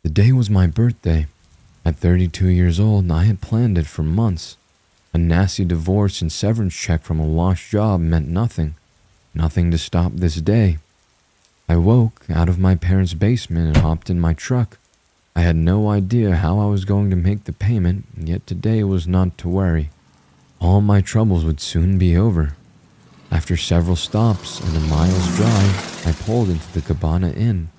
The day was my birthday. At 32 years old, I had planned it for months. A nasty divorce and severance check from a lost job meant nothing. Nothing to stop this day. I woke out of my parents' basement and hopped in my truck. I had no idea how I was going to make the payment, yet today was not to worry. All my troubles would soon be over. After several stops and a mile's drive, I pulled into the Cabana Inn.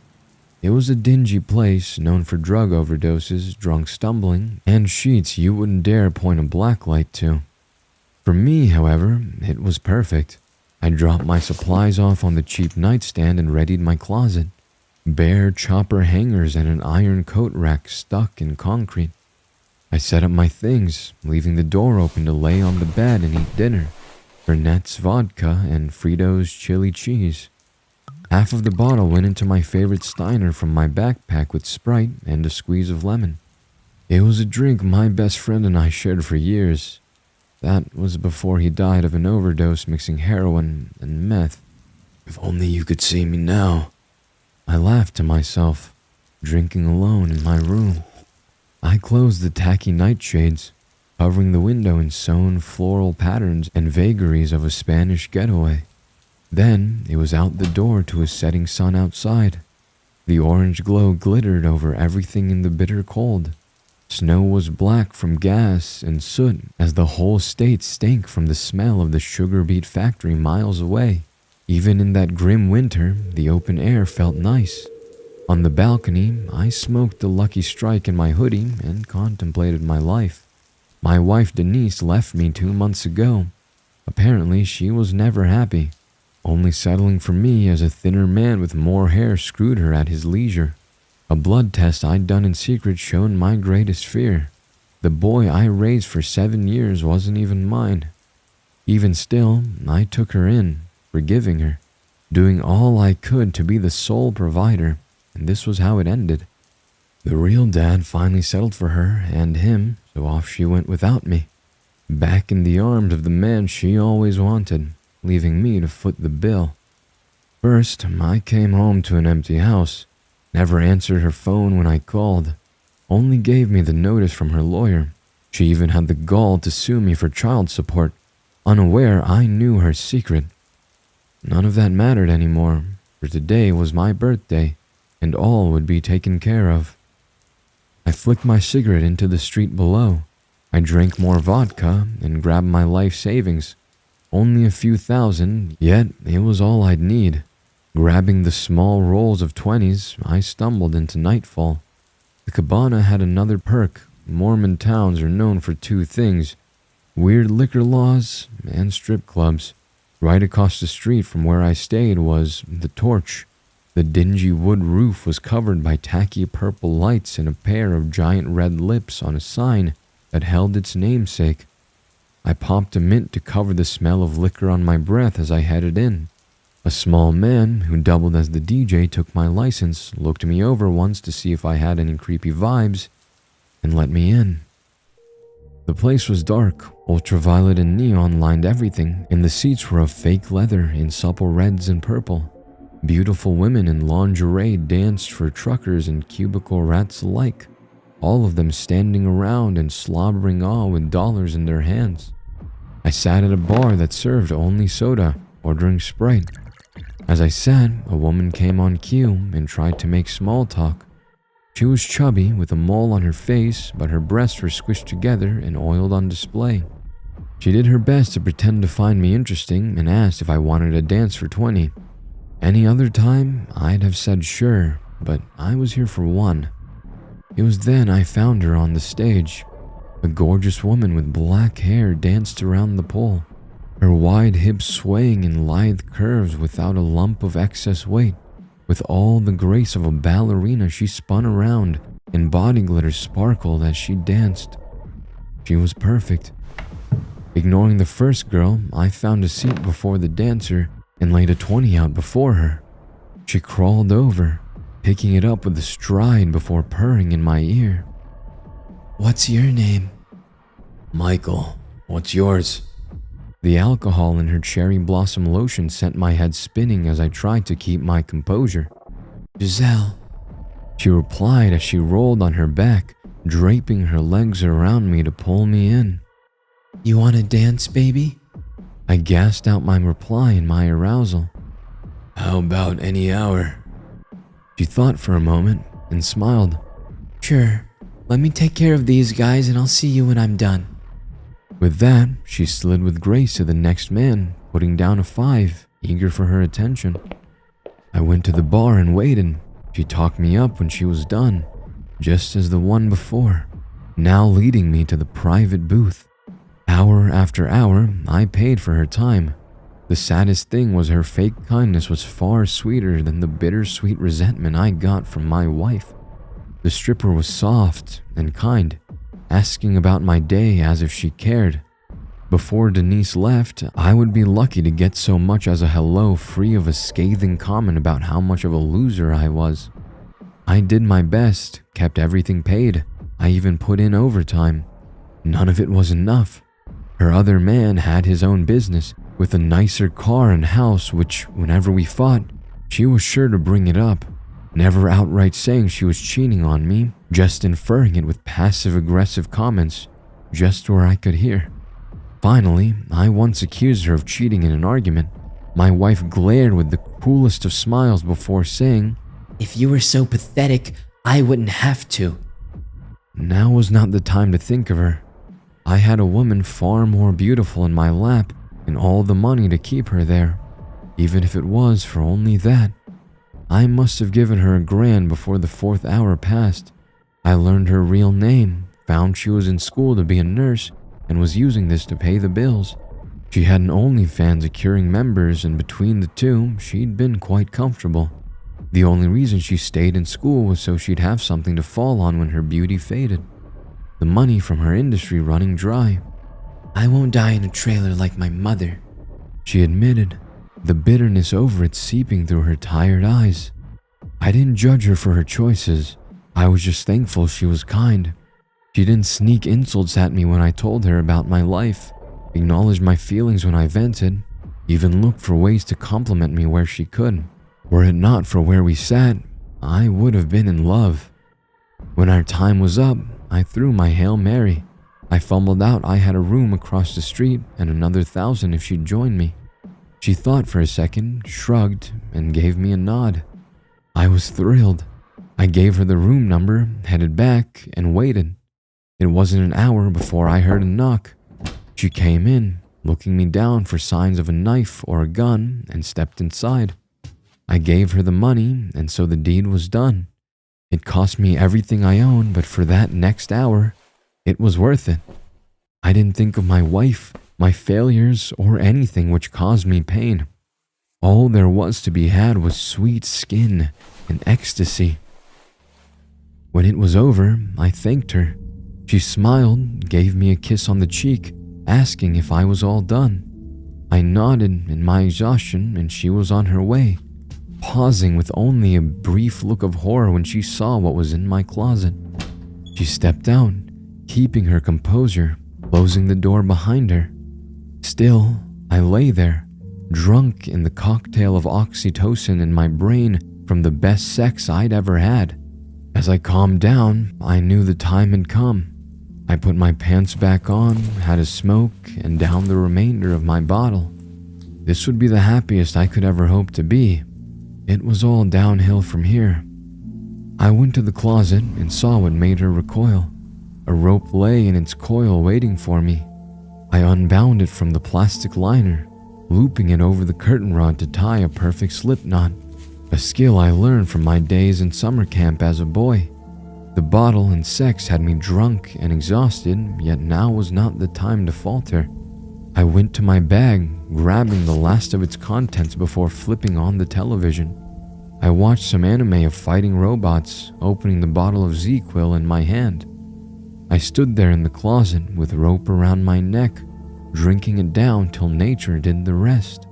It was a dingy place known for drug overdoses, drunk stumbling, and sheets you wouldn't dare point a blacklight to. For me, however, it was perfect. I dropped my supplies off on the cheap nightstand and readied my closet. Bare chopper hangers and an iron coat rack stuck in concrete. I set up my things, leaving the door open to lay on the bed and eat dinner. Burnette's vodka and Fritos chili cheese. Half of the bottle went into my favorite Steiner from my backpack with Sprite and a squeeze of lemon. It was a drink my best friend and I shared for years. That was before he died of an overdose mixing heroin and meth. If only you could see me now. I laughed to myself, drinking alone in my room. I closed the tacky nightshades, covering the window in sewn floral patterns and vagaries of a Spanish getaway. Then it was out the door to a setting sun outside. The orange glow glittered over everything in the bitter cold. Snow was black from gas and soot as the whole state stank from the smell of the sugar beet factory miles away. Even in that grim winter, the open air felt nice. On the balcony, I smoked a Lucky Strike in my hoodie and contemplated my life. My wife Denise left me 2 months ago. Apparently, she was never happy, only settling for me as a thinner man with more hair screwed her at his leisure. A blood test I'd done in secret showed my greatest fear. The boy I raised for 7 years wasn't even mine. Even still, I took her in, forgiving her, doing all I could to be the sole provider, and this was how it ended. The real dad finally settled for her and him, so off she went without me, back in the arms of the man she always wanted, leaving me to foot the bill. First, I came home to an empty house, never answered her phone when I called, only gave me the notice from her lawyer. She even had the gall to sue me for child support, unaware I knew her secret. None of that mattered anymore, for today was my birthday, and all would be taken care of. I flicked my cigarette into the street below. I drank more vodka and grabbed my life savings. Only a few thousand, yet it was all I'd need. Grabbing the small rolls of 20s, I stumbled into nightfall. The Cabana had another perk. Mormon towns are known for 2 things: weird liquor laws and strip clubs. Right across the street from where I stayed was the Torch. The dingy wood roof was covered by tacky purple lights and a pair of giant red lips on a sign that held its namesake. I popped a mint to cover the smell of liquor on my breath as I headed in. A small man who doubled as the DJ took my license, looked me over once to see if I had any creepy vibes, and let me in. The place was dark. Ultraviolet and neon lined everything, and the seats were of fake leather in supple reds and purple. Beautiful women in lingerie danced for truckers and cubicle rats alike, all of them standing around and slobbering on with dollars in their hands. I sat at a bar that served only soda, ordering Sprite. As I sat, a woman came on cue and tried to make small talk. She was chubby with a mole on her face, but her breasts were squished together and oiled on display. She did her best to pretend to find me interesting and asked if I wanted to dance for 20. Any other time, I'd have said sure, but I was here for one. It was then I found her on the stage. A gorgeous woman with black hair danced around the pole, her wide hips swaying in lithe curves without a lump of excess weight. With all the grace of a ballerina, she spun around, and body glitter sparkled as she danced. She was perfect. Ignoring the first girl, I found a seat before the dancer and laid a 20 out before her. She crawled over, picking it up with a stride before purring in my ear. "What's your name?" "Michael. What's yours?" The alcohol in her cherry blossom lotion sent my head spinning as I tried to keep my composure. "Giselle." She replied as she rolled on her back, draping her legs around me to pull me in. "You want to dance, baby?" I gasped out my reply in my arousal. "How about any hour?" She thought for a moment and smiled. "Sure, let me take care of these guys and I'll see you when I'm done." With that, she slid with grace to the next man, putting down a 5, eager for her attention. I went to the bar and waited. She talked me up when she was done, just as the one before, now leading me to the private booth. Hour after hour, I paid for her time. The saddest thing was her fake kindness was far sweeter than the bittersweet resentment I got from my wife. The stripper was soft and kind, asking about my day as if she cared. Before Denise left, I would be lucky to get so much as a hello free of a scathing comment about how much of a loser I was. I did my best, kept everything paid. I even put in overtime. None of it was enough. Her other man had his own business with a nicer car and house, which, whenever we fought, she was sure to bring it up, never outright saying she was cheating on me, just inferring it with passive-aggressive comments, just where I could hear. Finally, I once accused her of cheating in an argument. My wife glared with the cruelest of smiles before saying, "If you were so pathetic, I wouldn't have to." Now was not the time to think of her. I had a woman far more beautiful in my lap and all the money to keep her there, even if it was for only that. I must have given her $1,000 before the 4th hour passed. I learned her real name, found she was in school to be a nurse, and was using this to pay the bills. She had an OnlyFans accruing members, and between the two, she'd been quite comfortable. The only reason she stayed in school was so she'd have something to fall on when her beauty faded. The money from her industry running dry. "I won't die in a trailer like my mother," she admitted, the bitterness over it seeping through her tired eyes. I didn't judge her for her choices. I was just thankful she was kind. She didn't sneak insults at me when I told her about my life, acknowledged my feelings when I vented, even looked for ways to compliment me where she could. Were it not for where we sat, I would have been in love. When our time was up, I threw my Hail Mary. I fumbled out I had a room across the street and another 1,000 if she'd join me. She thought for a second, shrugged, and gave me a nod. I was thrilled. I gave her the room number, headed back, and waited. It wasn't an hour before I heard a knock. She came in, looking me down for signs of a knife or a gun, and stepped inside. I gave her the money, and so the deed was done. It cost me everything I owned, but for that next hour, it was worth it. I didn't think of my wife, my failures, or anything which caused me pain. All there was to be had was sweet skin and ecstasy. When it was over, I thanked her. She smiled, gave me a kiss on the cheek, asking if I was all done. I nodded in my exhaustion, and she was on her way, pausing with only a brief look of horror when she saw what was in my closet. She stepped out, keeping her composure, closing the door behind her. Still, I lay there, drunk in the cocktail of oxytocin in my brain from the best sex I'd ever had. As I calmed down, I knew the time had come. I put my pants back on, had a smoke, and downed the remainder of my bottle. This would be the happiest I could ever hope to be. It was all downhill from here. I went to the closet and saw what made her recoil. A rope lay in its coil waiting for me. I unbound it from the plastic liner, looping it over the curtain rod to tie a perfect slip knot, a skill I learned from my days in summer camp as a boy. The bottle and sex had me drunk and exhausted, yet now was not the time to falter. I went to my bag, grabbing the last of its contents before flipping on the television. I watched some anime of fighting robots, opening the bottle of ZzzQuil in my hand. I stood there in the closet with rope around my neck, drinking it down till nature did the rest.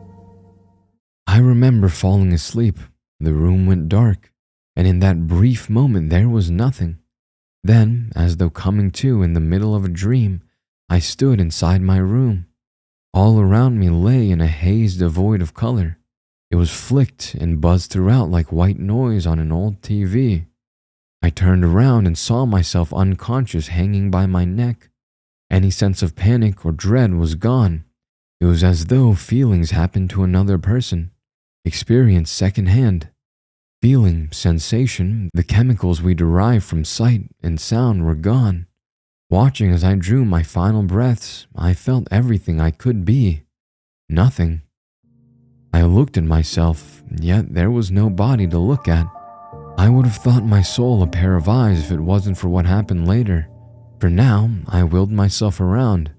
I remember falling asleep. The room went dark, and in that brief moment there was nothing. Then, as though coming to in the middle of a dream, I stood inside my room. All around me lay in a haze devoid of color. It was flicked and buzzed throughout like white noise on an old TV. I turned around and saw myself unconscious hanging by my neck. Any sense of panic or dread was gone. It was as though feelings happened to another person, experienced secondhand. Feeling, sensation, the chemicals we derive from sight and sound were gone. Watching as I drew my final breaths, I felt everything I could be. Nothing. I looked at myself, yet there was no body to look at. I would have thought my soul a pair of eyes if it wasn't for what happened later. For now, I wheeled myself around.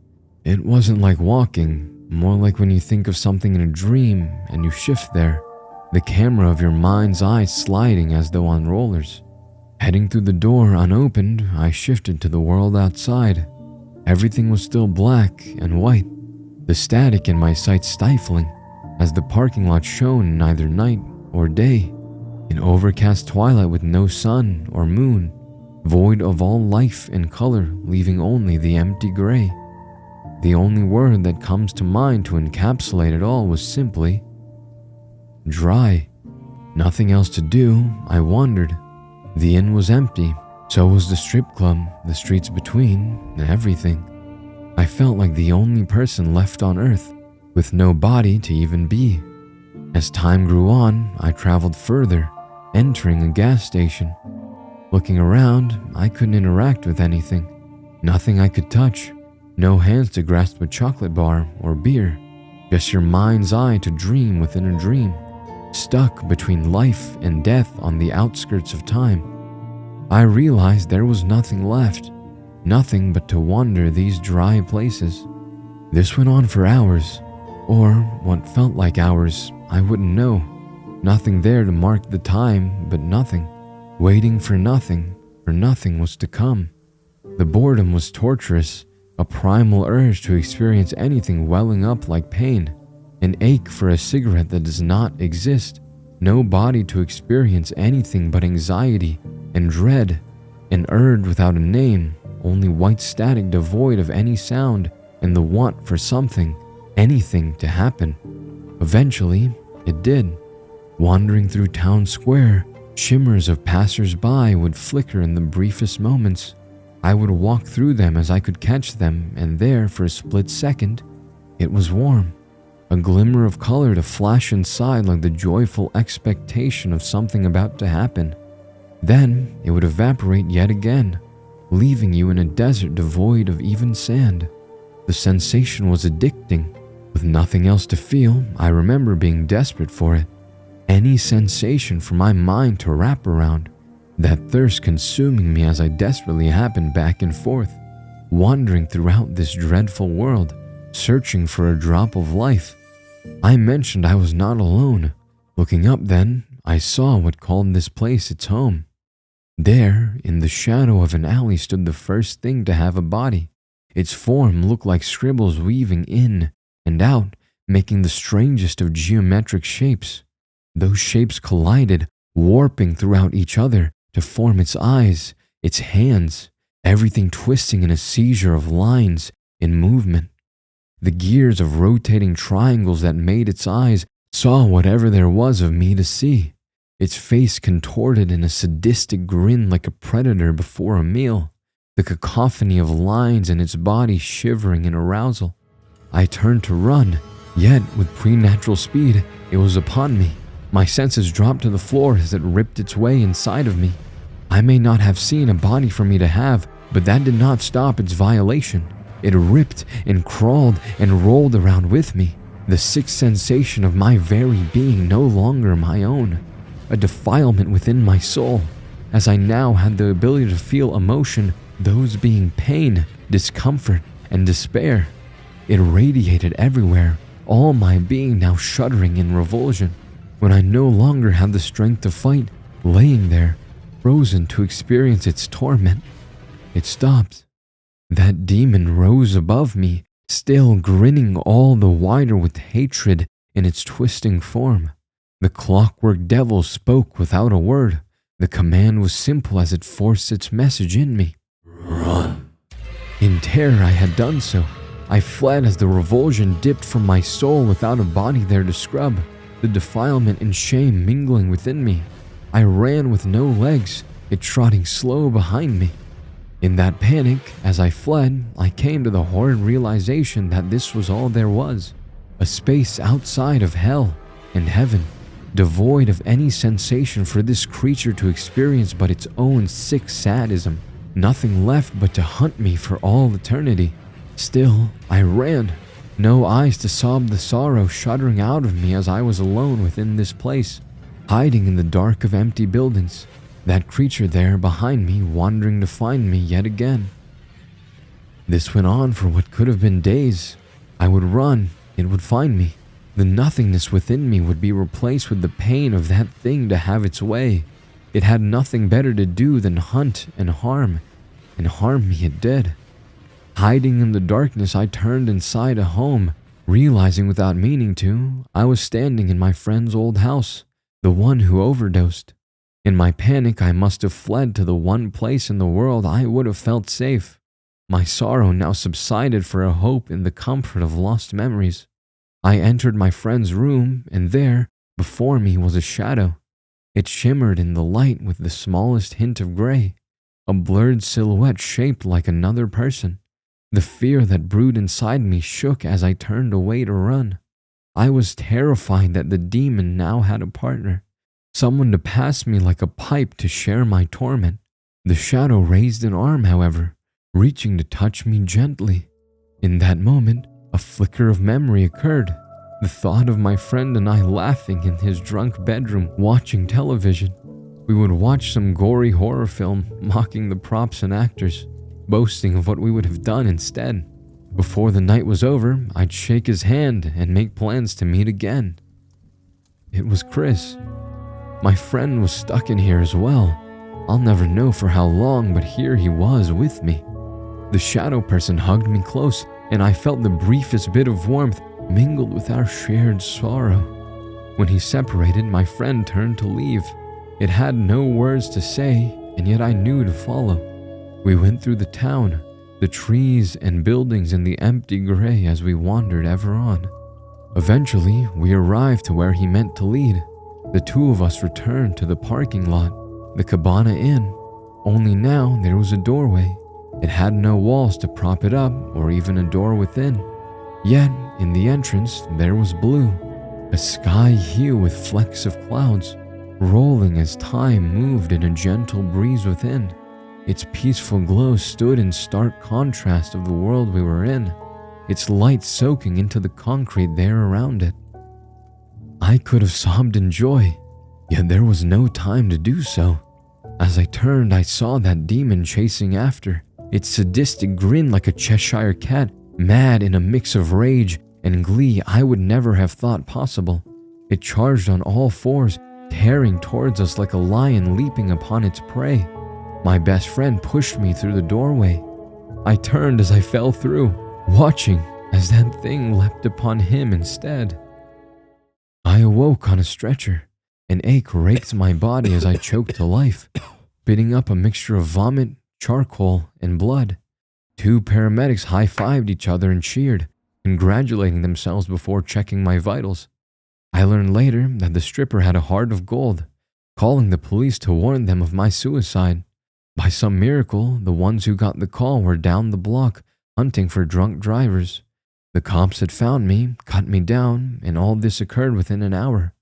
It wasn't like walking, more like when you think of something in a dream and you shift there. The camera of your mind's eye sliding as though on rollers. Heading through the door unopened, I shifted to the world outside. Everything was still black and white, the static in my sight stifling, as the parking lot shone neither night or day. An overcast twilight with no sun or moon, void of all life and color, leaving only the empty gray. The only word that comes to mind to encapsulate it all was simply dry. Nothing else to do, I wondered. The inn was empty, so was the strip club, the streets between, everything. I felt like the only person left on earth, with no body to even be. As time grew on, I traveled further, entering a gas station. Looking around, I couldn't interact with anything. Nothing I could touch. No hands to grasp a chocolate bar or beer. Just your mind's eye to dream within a dream. Stuck between life and death on the outskirts of time. I realized there was nothing left, nothing but to wander these dry places. This went on for hours, or what felt like hours, I wouldn't know. Nothing there to mark the time, but nothing. Waiting for nothing was to come. The boredom was torturous, a primal urge to experience anything welling up like pain. An ache for a cigarette that does not exist. No body to experience anything but anxiety and dread. An urge without a name, only white static devoid of any sound, and the want for something, anything to happen. Eventually, it did. Wandering through town square, shimmers of passers-by would flicker in the briefest moments. I would walk through them as I could catch them, and there, for a split second, it was warm. A glimmer of color to flash inside like the joyful expectation of something about to happen. Then it would evaporate yet again, leaving you in a desert devoid of even sand. The sensation was addicting. With nothing else to feel, I remember being desperate for it. Any sensation for my mind to wrap around. That thirst consuming me as I desperately happened back and forth, wandering throughout this dreadful world, searching for a drop of life. I mentioned I was not alone. Looking up then, I saw what called this place its home. There, in the shadow of an alley, stood the first thing to have a body. Its form looked like scribbles weaving in and out, making the strangest of geometric shapes. Those shapes collided, warping throughout each other to form its eyes, its hands, everything twisting in a seizure of lines in movement. The gears of rotating triangles that made its eyes saw whatever there was of me to see. Its face contorted in a sadistic grin like a predator before a meal. The cacophony of lines in its body shivering in arousal. I turned to run, yet with preternatural speed, it was upon me. My senses dropped to the floor as it ripped its way inside of me. I may not have seen a body for me to have, but that did not stop its violation. It ripped and crawled and rolled around with me, the sick sensation of my very being no longer my own, a defilement within my soul, as I now had the ability to feel emotion, those being pain, discomfort, and despair. It radiated everywhere, all my being now shuddering in revulsion. When I no longer had the strength to fight, laying there, frozen to experience its torment, it stopped. That demon rose above me, still grinning all the wider with hatred in its twisting form. The clockwork devil spoke without a word. The command was simple as it forced its message in me. Run. In terror I had done so. I fled as the revulsion dipped from my soul without a body there to scrub, the defilement and shame mingling within me. I ran with no legs, it trotting slow behind me. In that panic, as I fled, I came to the horrid realization that this was all there was, a space outside of hell and heaven, devoid of any sensation for this creature to experience but its own sick sadism. Nothing left but to hunt me for all eternity. Still, I ran, no eyes to sob the sorrow shuddering out of me as I was alone within this place, hiding in the dark of empty buildings, that creature there behind me wandering to find me yet again. This went on for what could have been days. I would run, it would find me. The nothingness within me would be replaced with the pain of that thing to have its way. It had nothing better to do than hunt and harm me it did. Hiding in the darkness, I turned inside a home, realizing without meaning to, I was standing in my friend's old house, the one who overdosed. In my panic, I must have fled to the one place in the world I would have felt safe. My sorrow now subsided for a hope in the comfort of lost memories. I entered my friend's room, and there, before me, was a shadow. It shimmered in the light with the smallest hint of gray, a blurred silhouette shaped like another person. The fear that brewed inside me shook as I turned away to run. I was terrified that the demon now had a partner, someone to pass me like a pipe to share my torment. The shadow raised an arm, however, reaching to touch me gently. In that moment, a flicker of memory occurred. The thought of my friend and I laughing in his drunk bedroom watching television. We would watch some gory horror film mocking the props and actors, boasting of what we would have done instead. Before the night was over, I'd shake his hand and make plans to meet again. It was Chris. My friend was stuck in here as well. I'll never know for how long, but here he was with me. The shadow person hugged me close, and I felt the briefest bit of warmth mingled with our shared sorrow. When he separated, my friend turned to leave. It had no words to say, and yet I knew to follow. We went through the town, the trees and buildings in the empty gray as we wandered ever on. Eventually, we arrived to where he meant to lead. The two of us returned to the parking lot, the Cabana Inn. Only now there was a doorway. It had no walls to prop it up or even a door within. Yet, in the entrance, there was blue, a sky hue with flecks of clouds, rolling as time moved in a gentle breeze within. Its peaceful glow stood in stark contrast of the world we were in, its light soaking into the concrete there around it. I could have sobbed in joy, yet there was no time to do so. As I turned, I saw that demon chasing after, its sadistic grin like a Cheshire cat, mad in a mix of rage and glee I would never have thought possible. It charged on all fours, tearing towards us like a lion leaping upon its prey. My best friend pushed me through the doorway. I turned as I fell through, watching as that thing leapt upon him instead. I awoke on a stretcher. An ache raked my body as I choked to life, spitting up a mixture of vomit, charcoal, and blood. Two paramedics high-fived each other and cheered, congratulating themselves before checking my vitals. I learned later that the stripper had a heart of gold, calling the police to warn them of my suicide. By some miracle, the ones who got the call were down the block, hunting for drunk drivers. The cops had found me, cut me down, and all this occurred within an hour.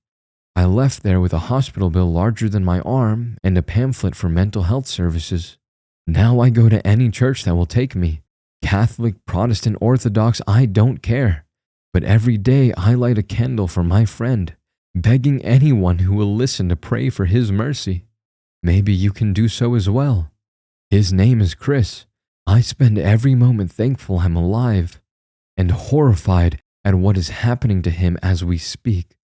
I left there with a hospital bill larger than my arm and a pamphlet for mental health services. Now I go to any church that will take me. Catholic, Protestant, Orthodox, I don't care. But every day I light a candle for my friend, begging anyone who will listen to pray for his mercy. Maybe you can do so as well. His name is Chris. I spend every moment thankful I'm alive and horrified at what is happening to him as we speak.